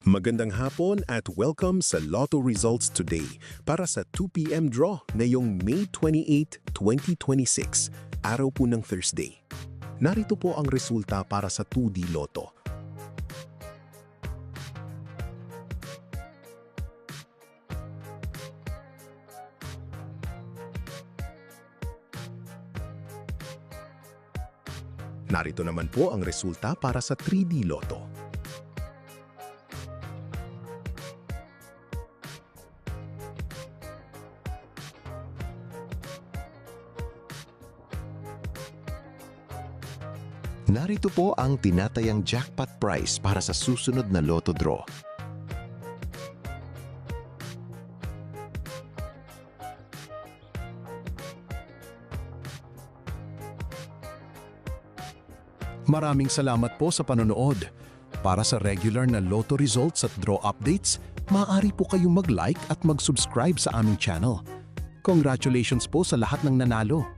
Magandang hapon at welcome sa Lotto Results Today para sa 2 p.m. draw ngayong May 28, 2026, araw po ng Thursday. Narito po ang resulta para sa 2D Lotto. Narito naman po ang resulta para sa 3D Lotto. Narito po ang tinatayang jackpot price para sa susunod na Lotto draw. Maraming salamat po sa panonood. Para sa regular na Lotto results at draw updates, maaari po kayong mag-like at mag-subscribe sa aming channel. Congratulations po sa lahat ng nanalo.